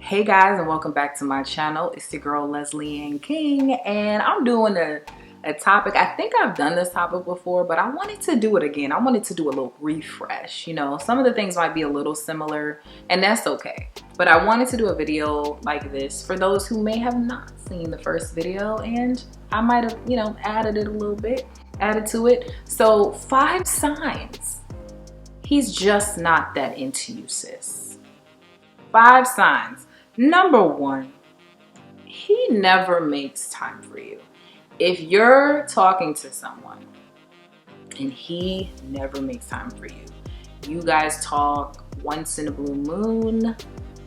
Hey guys, and welcome back to my channel. It's your girl Leslie Ann King, and I'm doing a topic. I think I've done this topic before, but I wanted to do it again. I wanted to do a little refresh. You know, some of the things might be a little similar, and that's okay. But I wanted to do a video like this for those who may have not seen the first video, and I might have, added it a little bit, added to it. So 5 signs he's just not that into you, sis. 5 signs. Number 1, he never makes time for you. If you're talking to someone and he never makes time for you, you guys talk once in a blue moon,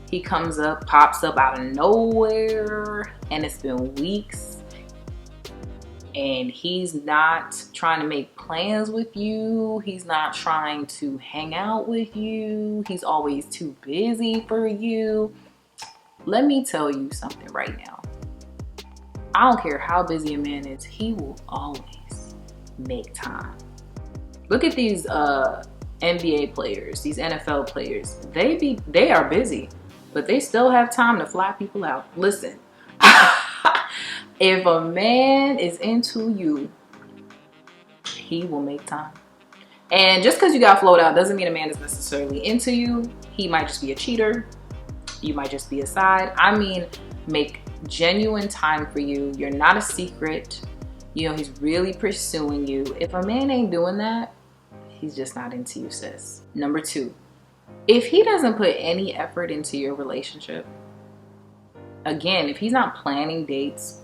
he comes up, pops up out of nowhere, and it's been weeks, and he's not trying to make plans with you. He's not trying to hang out with you. He's always too busy for you. Let me tell you something right now. I don't care how busy a man is, he will always make time. Look at these NBA players, these NFL players. They are busy, but they still have time to fly people out. Listen, if a man is into you, he will make time. And just because you got flown out doesn't mean a man is necessarily into you. He might just be a cheater. You might just be a side. I mean, make genuine time for you. You're not a secret. You know, he's really pursuing you. If a man ain't doing that, he's just not into you, sis. Number 2, if he doesn't put any effort into your relationship, again, if he's not planning dates,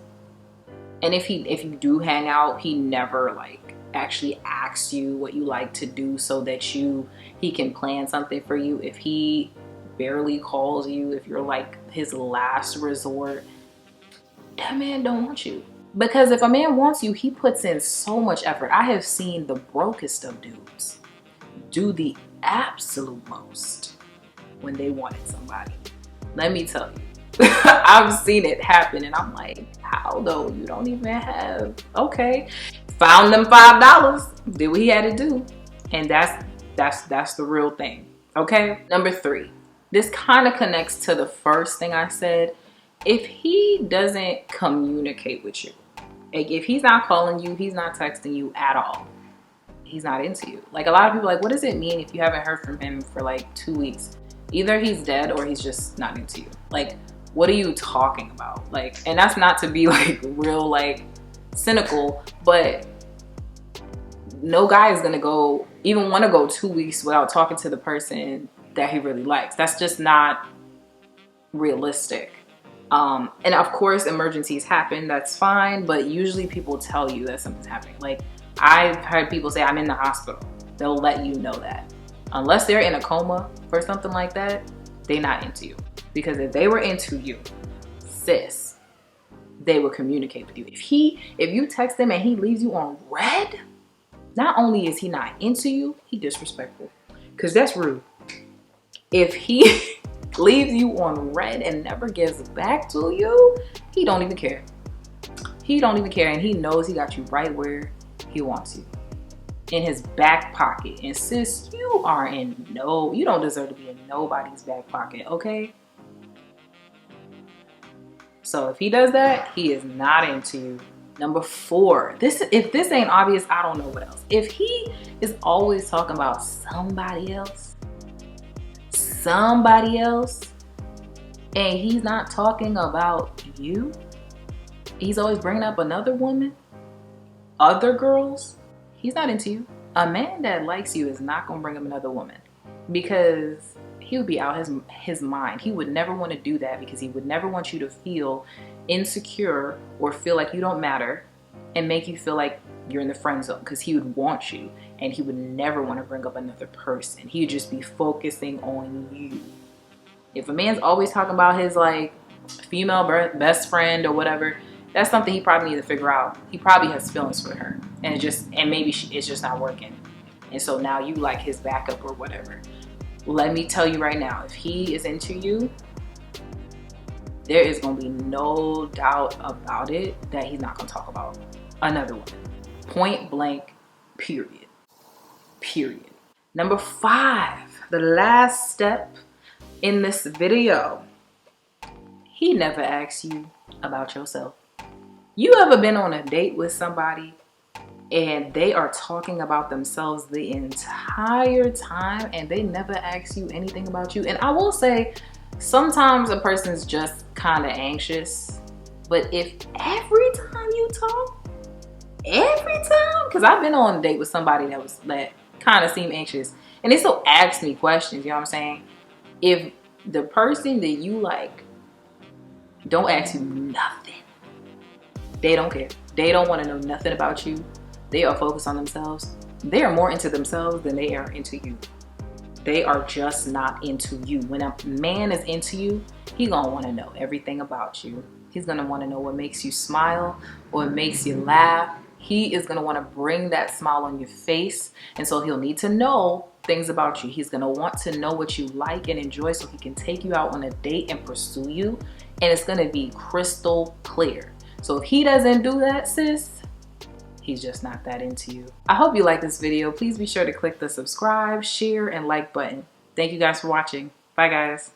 and if you do hang out, he never actually asks you what you like to do so that he can plan something for you. If he barely calls you, if you're like his last resort, that man don't want you. Because if a man wants you, he puts in so much effort. I have seen the brokest of dudes do the absolute most when they wanted somebody. Let me tell you. I've seen it happen, and I'm like, how though? You don't even have. Okay, found them $5, did what he had to do, and that's the real thing. Okay. Number 3, this kind of connects to the first thing I said. If he doesn't communicate with you, like if he's not calling you, he's not texting you at all, he's not into you. Like, a lot of people are like, what does it mean if you haven't heard from him for like 2 weeks? Either he's dead or he's just not into you. Like, what are you talking about? Like, and that's not to be like real like cynical, but no guy is gonna even want to go 2 weeks without talking to the person that he really likes. That's just not realistic. And of course, emergencies happen, that's fine, but usually people tell you that something's happening. Like, I've heard people say, I'm in the hospital. They'll let you know that. Unless they're in a coma or something like that, they're not into you. Because if they were into you, sis, they would communicate with you. If you text him and he leaves you on red, not only is he not into you, he disrespectful. Because that's rude. If he leaves you on red and never gets back to you, he don't even care. He don't even care, and he knows he got you right where he wants you, in his back pocket. And sis, you don't deserve to be in nobody's back pocket, okay? So if he does that, he is not into you. Number 4, if this ain't obvious, I don't know what else. If he is always talking about somebody else, and he's not talking about you, he's always bringing up another woman, other girls, he's not into you. A man that likes you is not gonna bring up another woman, because he would be out his mind. He would never want to do that, because he would never want you to feel insecure or feel like you don't matter and make you feel like you're in the friend zone, because he would want you, and he would never want to bring up another person. He'd just be focusing on you. If a man's always talking about his like female best friend or whatever, that's something he probably needs to figure out. He probably has feelings for her, and maybe it's just not working, and so now you like his backup or whatever. Let me tell you right now, if he is into you, there is going to be no doubt about it that he's not going to talk about another woman. Point blank, period. Number 5, the last step in this video. he never asks you about yourself. You ever been on a date with somebody and they are talking about themselves the entire time and they never ask you anything about you? And I will say, sometimes a person's just kind of anxious, but if every time you talk, every time, because I've been on a date with somebody that kind of seemed anxious and they still ask me questions, you know what I'm saying? If the person that you like don't ask you nothing, they don't care. They don't want to know nothing about you. They are focused on themselves. They are more into themselves than they are into you. They are just not into you. When a man is into you, he's gonna want to know everything about you. He's gonna want to know what makes you smile, what makes you laugh. He is gonna want to bring that smile on your face, and so he'll need to know things about you. He's gonna want to know what you like and enjoy so he can take you out on a date and pursue you, and it's gonna be crystal clear. So if he doesn't do that, sis, he's just not that into you. I hope you like this video. Please be sure to click the subscribe, share, and like button. Thank you guys for watching. Bye guys.